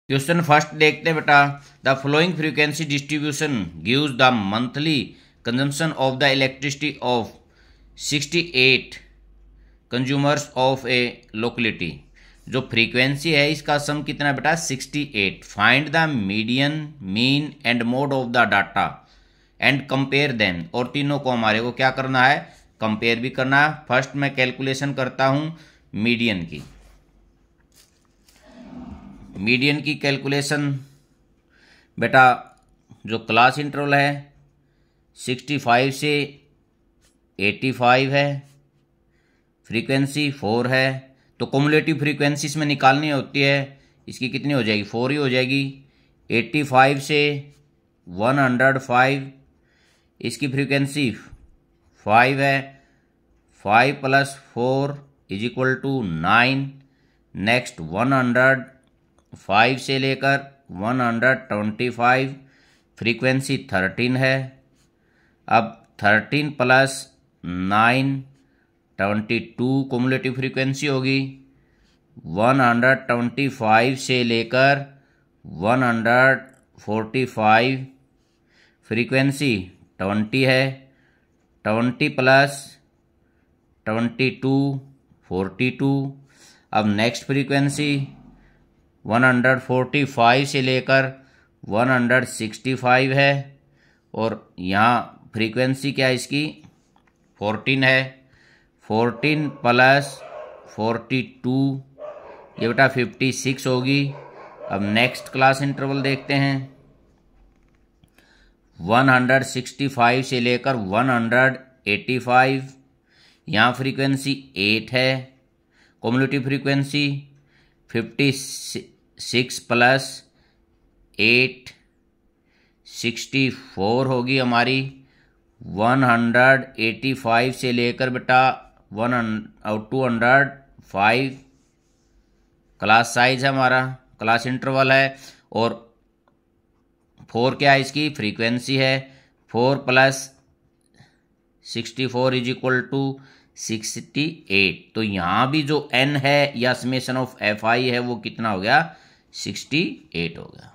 Question first देखते हैं बेटा। The flowing frequency distribution gives the monthly consumption of the elasticity of 68 consumers of A locality. जो frequency है इसका सम कितना बेटा 68। Find the median mean and mode of the data and compare them. और तीनों को हमारे को क्या करना है, कंपेयर भी करना है। फर्स्ट मैं कैलकुलेशन करता हूं मीडियन की। मीडियन की कैलकुलेशन बेटा, जो क्लास इंटरवल है 65 से 85 है, फ्रीक्वेंसी 4 है, तो कम्युलेटिव फ्रीक्वेंसी इसमें निकालनी होती है। इसकी कितनी हो जाएगी, 4 ही हो जाएगी। 85 से 105, इसकी फ्रीक्वेंसी 5 है। 5 + 4 = 9। नेक्स्ट 105 से लेकर 125, फ्रीक्वेंसी 13 है। अब 13 + 9 22 कम्युलेटिव फ्रीक्वेंसी होगी। 125 से लेकर 145, फ्रीक्वेंसी 20 है। 20 + 22 42। अब नेक्स्ट फ्रीक्वेंसी 145 से लेकर 165 है, और यहाँ फ्रीक्वेंसी क्या है इसकी 14 है। 14 + 42, ये बेटा 56 होगी। अब नेक्स्ट क्लास इंटरवल देखते हैं। 165 से लेकर 185, यहाँ फ्रीक्वेंसी 8 है। कम्युलेटिव फ्रीक्वेंसी 56 + 8 64 होगी हमारी। 185 से लेकर बेटा 205 क्लास साइज है हमारा, क्लास इंटरवल है। और 4 क्या है, इसकी फ्रीक्वेंसी है। 4 + 64 = 68। तो यहाँ भी जो n है या समेशन ऑफ fi है वो कितना हो गया, 68 हो गया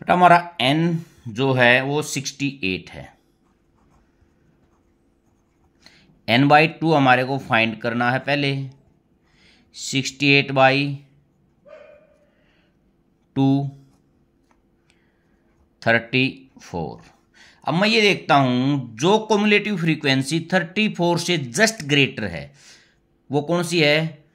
बेटा। हमारा n जो है वो 68 है। n/2 हमारे को फाइंड करना है पहले। 68/2 34। अब मैं ये देखता हूं जो कम्युलेटिव फ्रीक्वेंसी 34 से जस्ट ग्रेटर है वो कौन सी है,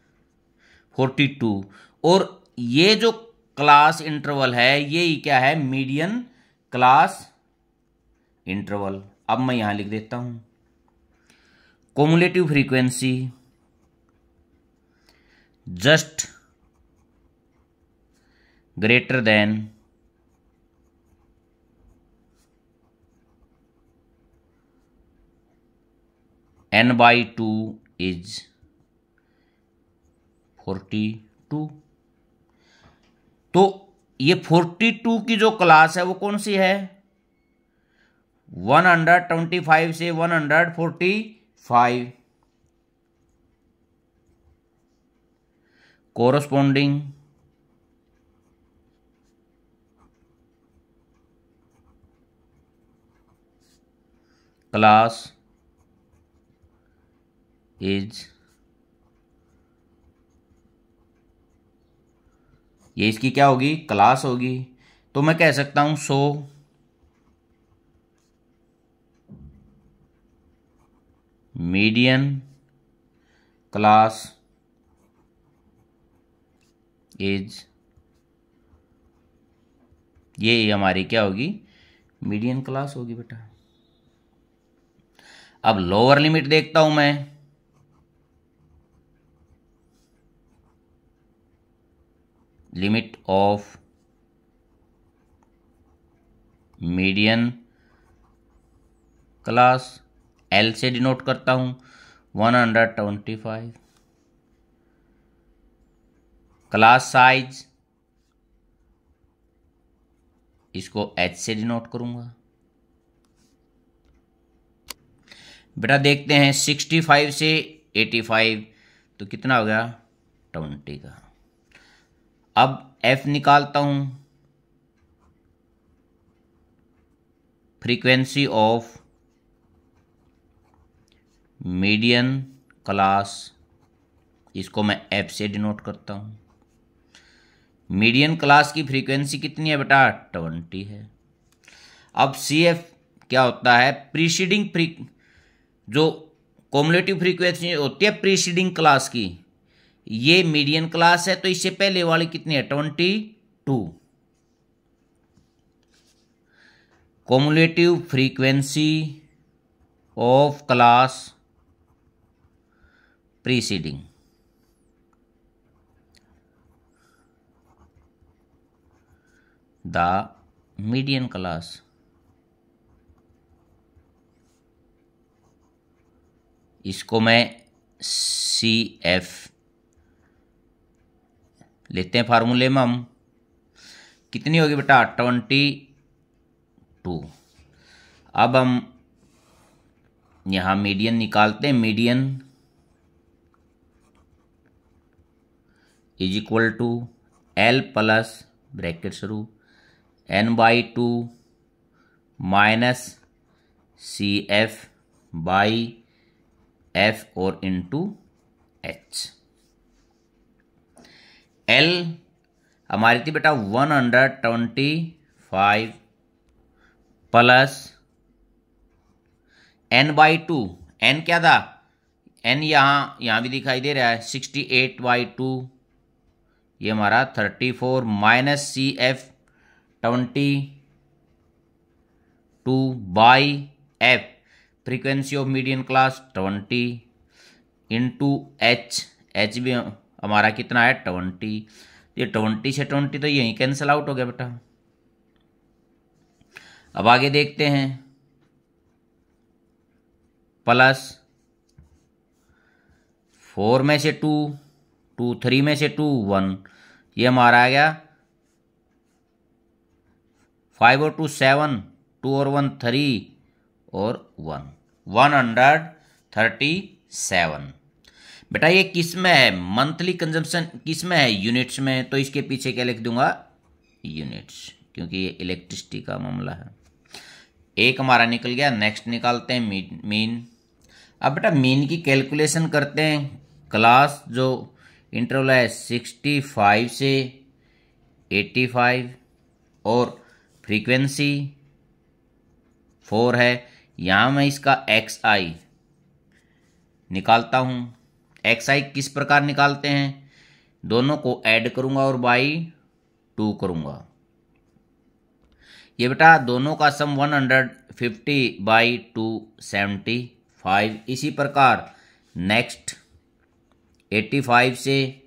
42। और ये जो क्लास इंटरवल है ये क्या है, मीडियन क्लास इंटरवल। अब मैं यहां लिख देता हूं cumulative frequency just greater than n/2 is 42। तो ये 42 की जो क्लास है वो कौन सी है, 125 से 145। कोरस्पोंडिंग क्लास इज, ये इसकी क्या होगी, क्लास होगी। तो मैं कह सकता हूं सो मीडियन क्लास इज, ये हमारी क्या होगी, मीडियन क्लास होगी बेटा। अब लोअर लिमिट देखता हूं मैं। Limit of median class, L से डिनोट करता हूं 125। क्लास साइज इसको H से डिनोट करूंगा बेटा। देखते हैं 65 से 85, तो कितना हो गया 20 का। अब एफ निकालता हूं, फ्रीक्वेंसी ऑफ मीडियन क्लास, इसको मैं एफ से डिनोट करता हूं। मीडियन क्लास की फ्रीक्वेंसी कितनी है बेटा? 20 है। अब सी एफ क्या होता है? प्रीसीडिंग जो कॉम्युलेटिव फ्रीक्वेंसी होती है प्रीसीडिंग क्लास की, ये मीडियन क्लास है, तो इससे पहले वाली कितनी है? 22। Cumulative frequency of class preceding, the median class, इसको मैं सी एफ लेते हैं फार्मूले में हम। कितनी होगी बेटा? 22। अब हम यहां मीडियन निकालते हैं। Median is equal to L plus bracket शुरू n/2 minus C F by F और इंटू एच। एल हमारी थी बेटा 125 प्लस n/2। n क्या था? n यहां भी दिखाई दे रहा है 68/2, ये हमारा 34 minus C F 22 by F frequency of median class 20 into H. H भी हमारा कितना है? 20। ये 20 से 20 तो यहीं कैंसिल आउट हो गया बेटा। अब आगे देखते हैं। प्लस 4 में से 2, 2 3 में से 2 1, ये हमारा आ गया 5 और 2 7, 2 और 1 3 और 1 137। बेटा ये किस में है? मंथली कंजम्पशन किस में है? यूनिट्स में। तो इसके पीछे क्या लिख दूंगा? यूनिट्स, क्योंकि ये इलेक्ट्रिसिटी का मामला है। एक हमारा निकल गया। नेक्स्ट निकालते हैं मीन। अब बेटा मीन की कैलकुलेशन करते हैं। क्लास जो इंटरवल है 65 से 85 और फ्रीक्वेंसी 4 है। यहां मैं इसका एक्स आई निकालता हूं। एक्स आई किस प्रकार निकालते हैं? दोनों को ऐड करूंगा और बाई 2 करूंगा। ये बेटा दोनों का सम 150/275। इसी प्रकार नेक्स्ट 85 से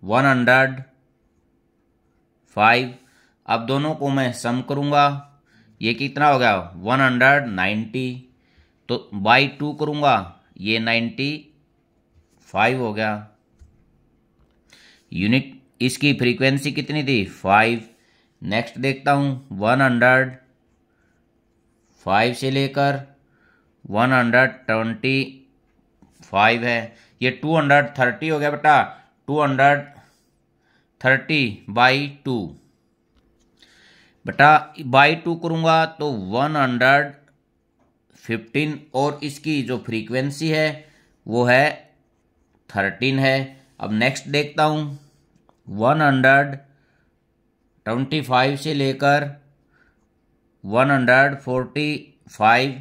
105। अब दोनों को मैं सम करूंगा। ये कितना हो गया? 190। तो बाई 2 करूंगा, ये 95 हो गया। यूनिट इसकी फ्रीक्वेंसी कितनी थी? 5। नेक्स्ट देखता हूं 105 से लेकर 125 है। ये 230 हो गया बेटा। 230/2 बेटा बाई 2 करूंगा तो 115 और इसकी जो फ्रीक्वेंसी है वो है 13 है। अब नेक्स्ट देखता हूं 125 से लेकर 145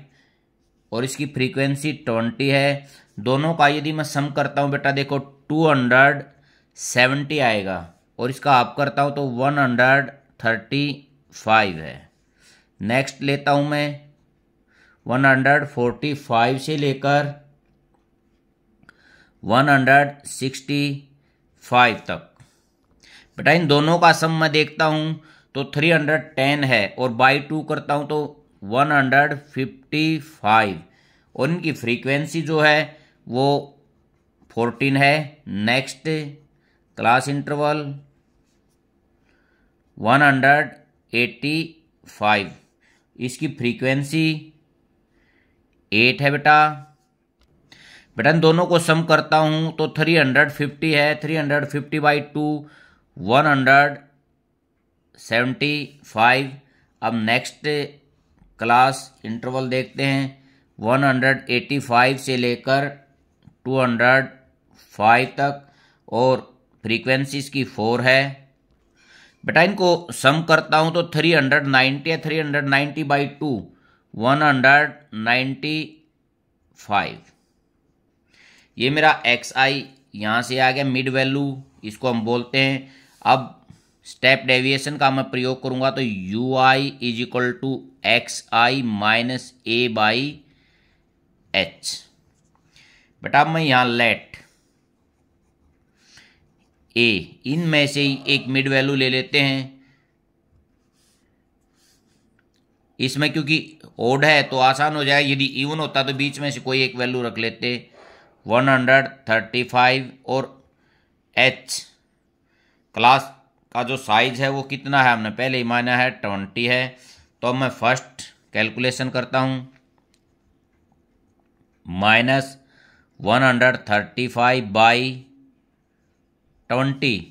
और इसकी फ्रीक्वेंसी 20 है। दोनों का यदि मैं सम करता हूं बेटा देखो 270 आएगा और इसका हाफ करता हूं तो 135 है। नेक्स्ट लेता हूं मैं 145 से लेकर 165 तक। बेटा इन दोनों का सम मैं देखता हूं तो 310 है और बाई 2 करता हूं तो 155 और इनकी फ्रीक्वेंसी जो है वो 14 है। नेक्स्ट क्लास इंटरवल 185, इसकी फ्रीक्वेंसी 8 है बेटा। बेटा इन दोनों को सम करता हूं तो 350 है, 350/2 175। अब नेक्स्ट क्लास इंटरवल देखते हैं, 185 से लेकर 205 तक, और फ्रीक्वेंसीज की 4 है। बेटा इनको सम करता हूं तो 390 है, 390/2 195। ये मेरा XI यहाँ से आ गया मिड वैल्यू, इसको हम बोलते हैं। अब स्टेप डेविएशन का मैं प्रयोग करूंगा तो UI = XI - A/H। बेटा अब मैं यहाँ लेट A इनमें से ही एक मिड वैल्यू ले लेते हैं। इसमें क्योंकि ओड है तो आसान हो जाएगा, यदि इवन होता तो बीच में से कोई एक वैल्यू रख लेते, 135। और H क्लास का जो साइज है वो कितना है, हमने पहले ही माना है 20 है। तो अब मैं फर्स्ट कैलकुलेशन करता हूं, -135/20।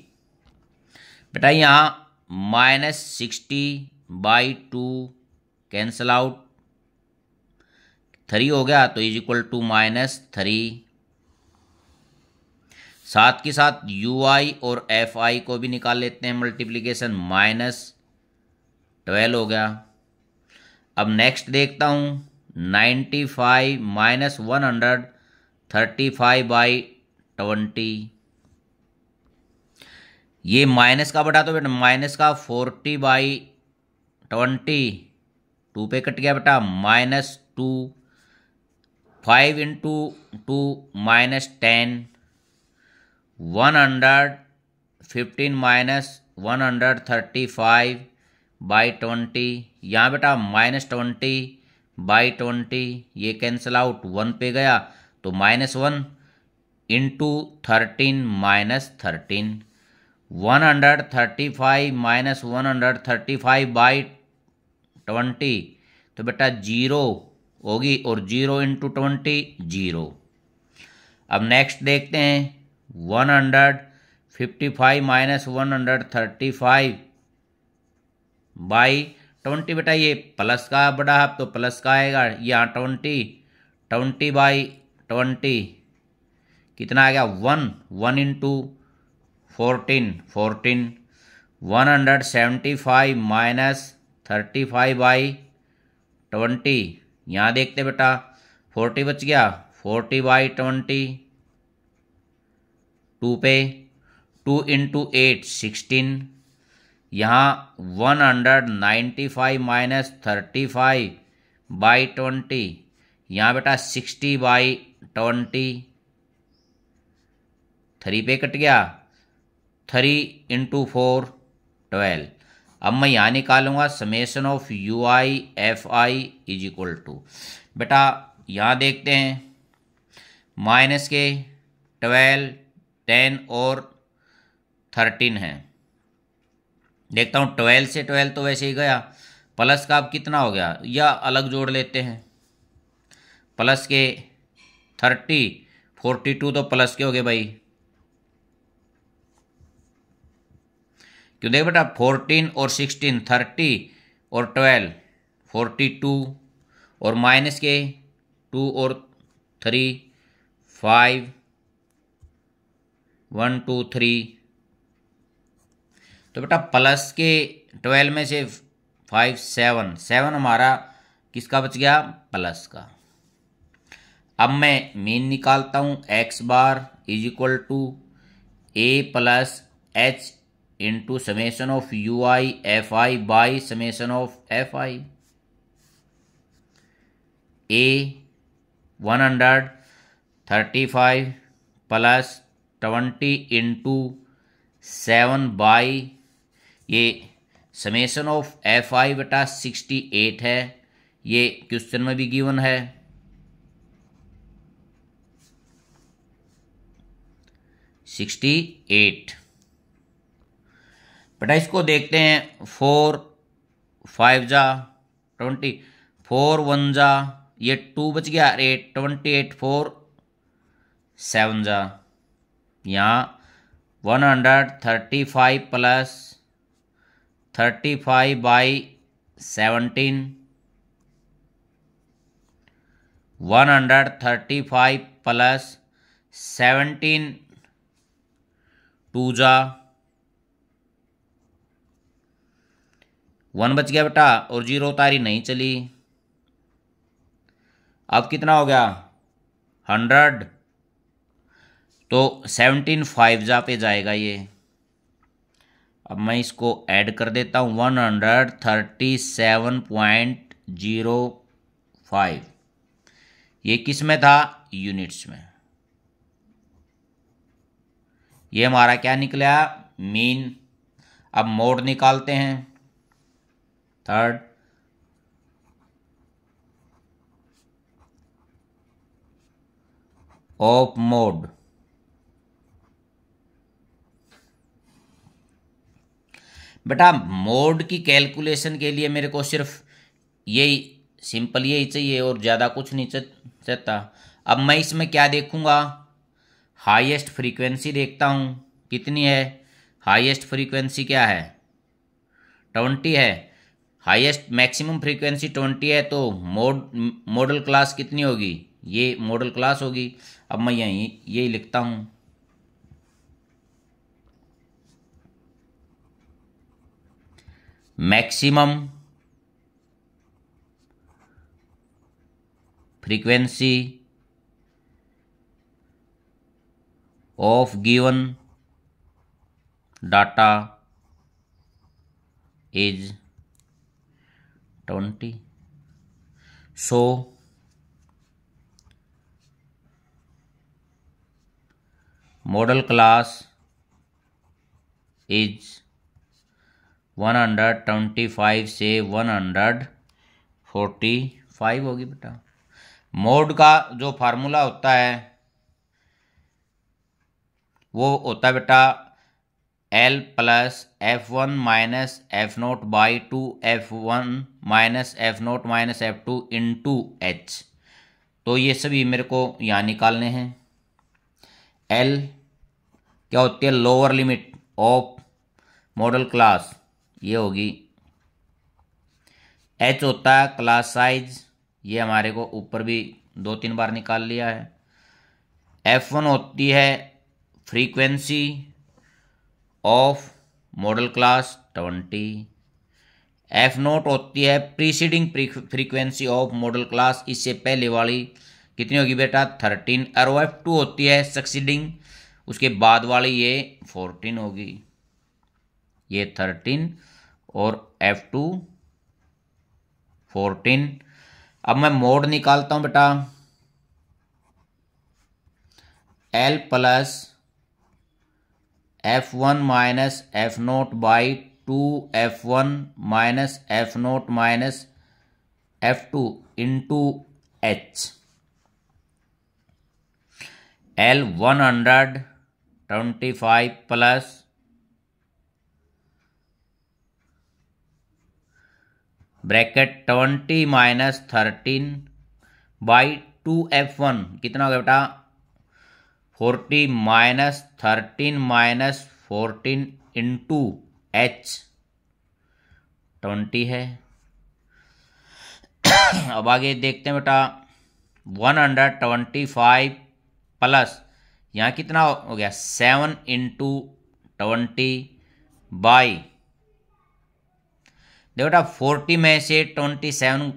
बेटा यहाँ -60/2 कैंसल आउट, 3 हो गया तो =-3। साथ के साथ UI और FI को भी निकाल लेते हैं, मल्टीप्लिकेशन, -12 हो गया। अब नेक्स्ट देखता हूं, 95 - 135/20। ये माइनस का बटा तो बेटा माइनस का 40/20 2 पे कट गया बेटा, -2। 5 × 2 -10, 115 - 135/20। यहाँ बेटा -20/20, ये कैंसिल आउट, 1 पे गया तो -1 × 13 -13, 135 - 135/20 तो बेटा 0 होगी, और 0 × 20 0। अब नेक्स्ट देखते हैं, 155 - 135/20। बेटा ये प्लस का बड़ा है तो प्लस का आएगा, यहाँ 20/20 कितना आ गया, 1 × 14 14। 175 - 35/20, यहाँ देखते बेटा 40 बच गया, 40/20 2 पे, 2 × 8 16। यहाँ 195 - 35/20, यहाँ बेटा 60/20, 3 पे कट गया, 3 × 4 12। अब मैं यहाँ निकालूंगा समेशन ऑफ UI FI = बेटा यहाँ देखते हैं, माइनस के 12 10 और 13 है। देखता हूँ 12 से 12 तो वैसे ही गया, प्लस का अब कितना हो गया, या अलग जोड़ लेते हैं। प्लस के 30 42 तो प्लस के हो गए भाई, क्यों देख बेटा 14 और 16 30 और 12 42, और माइनस के 2 और 3 5 1 2 3। तो बेटा प्लस के 12 में से 5 7 हमारा किसका बच गया, प्लस का। अब मैं मीन निकालता हूँ, x bar = A + H × summation of UI FI by summation of FI। A 135 + 20 × 7 by, ये समेशन ऑफ FI बेटा 68 है, ये क्वेश्चन में भी गिवन है। 68 बेटा इसको देखते हैं, 4 5 जा 20, 4 1 जा, ये 2 बच गया 8, 28 4 7 जा, यहाँ 135 प्लस 35/17, 135 प्लस 17 2 जा, 1 बच गया बेटा और 0 उतारी नहीं चली। अब कितना हो गया 100, तो 17 5 जा पे जाएगा ये। अब मैं इसको ऐड कर देता हूँ 137.05, ये किस में था यूनिट्स में। ये हमारा क्या निकला मीन। अब मोड निकालते हैं थर्ड, ऑफ मोड। बेटा मोड की कैलकुलेशन के लिए मेरे को सिर्फ यही सिंपल यही चाहिए और ज़्यादा कुछ नहीं चाहता। अब मैं इसमें क्या देखूंगा, हाईएस्ट फ्रीक्वेंसी देखता हूँ कितनी है। हाईएस्ट फ्रीक्वेंसी क्या है 20 है, हाईएस्ट मैक्सिमम फ्रीक्वेंसी 20 है, तो मॉडल क्लास कितनी होगी, ये मॉडल क्लास होगी। अब मैं यही लिखता हूँ maximum frequency of given data is 20, so model class is 125 से 145 होगी बेटा। मोड का जो फार्मूला होता है वो होता है बेटा L plus F1 minus F0/2 F1 minus F0 minus F2 into H। तो ये सभी मेरे को यहाँ निकालने हैं। L क्या होती है lower limit of model class, ये होगी। H होता है क्लास साइज, ये हमारे को ऊपर भी 2-3 बार निकाल लिया है। F1 होती है frequency of model class 20, F0 होती है preceding frequency of model class, इससे पहले वाली कितनी होगी बेटा 13, और F2 होती है सक्सीडिंग, उसके बाद वाली ये 14 होगी, ये 13 और F2 14। अब मैं मोड निकालता हूं बेटा L plus F1 minus F0/2 F1 minus F0 minus F2 into H। L 125 plus bracket 20 minus 13/2 F1 कितना होगा बेटा 40 माइनस 13 माइनस 14 इंटू H 20 है। अब आगे देखते हैं बेटा 125 प्लस यहाँ कितना हो गया 7 इंटू 20 बाई, देखो बेटा 40 में से 27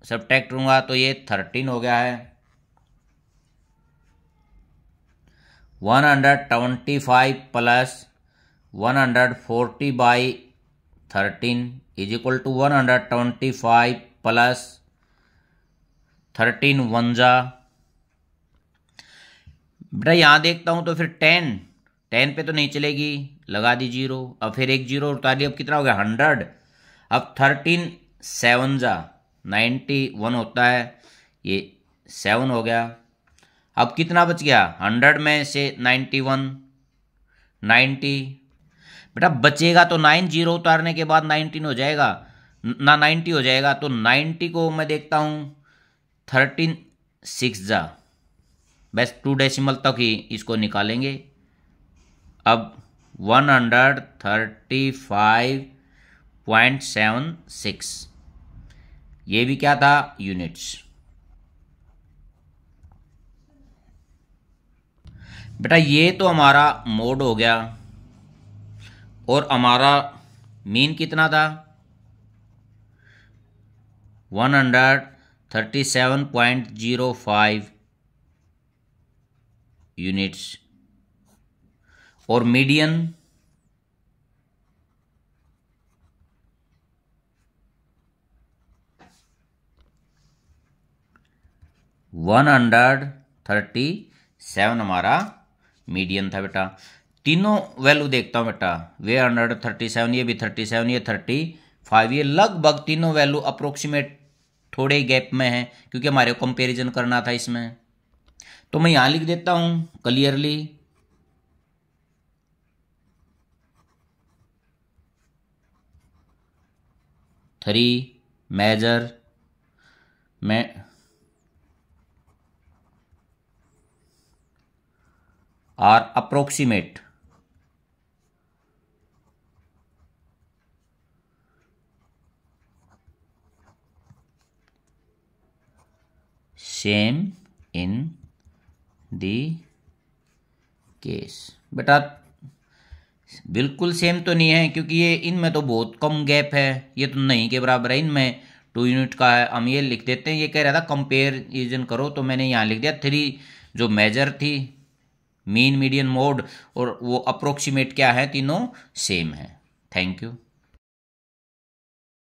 सब्ट्रैक्ट करूंगा तो ये 13 हो गया है। 125 plus 140/13 is equal to 125 plus 13 1 जा। बेटा यहाँ देखता हूँ तो फिर 10 पे तो नहीं चलेगी, लगा दी 0, अब फिर एक 0 उतार दी, अब कितना हो गया 100। अब 13 7 जा 91 होता है, ये 7 हो गया। अब कितना बच गया 100 में से 91 90, बेटा बचेगा तो 90 उतारने के बाद 19 हो जाएगा ना 90 हो जाएगा, तो 90 को मैं देखता हूँ 13 6 जा बस 2 डेसिमल तक ही इसको निकालेंगे। अब 135.76 ये भी क्या था, यूनिट्स। बेटा ये तो हमारा मोड हो गया, और हमारा मीन कितना था, 137.05 यूनिट्स, और मीडियन 137 हमारा मीडियन था बेटा। तीनों वैल्यू देखता हूं बेटा, वे 137, ये भी 37, ये 35, ये लगभग तीनों वैल्यू अप्रोक्सीमेट थोड़े गैप में है, क्योंकि हमारे को कंपेरिजन करना था इसमें। तो मैं यहां लिख देता हूं क्लियरली, थ्री मेजर में are approximately same in the case. बेटा बिल्कुल सेम तो नहीं है, क्योंकि ये इनमें तो बहुत कम गैप है, ये तो नहीं के बराबर है, इनमें 2 यूनिट का है। हम ये लिख देते हैं, ये कह रहा था कंपेरिजन करो, तो मैंने यहाँ लिख दिया 3 जो मेजर थी, मीन मीडियन मोड, और वो अप्रोक्सीमेट क्या है, तीनों सेम है। Thank you.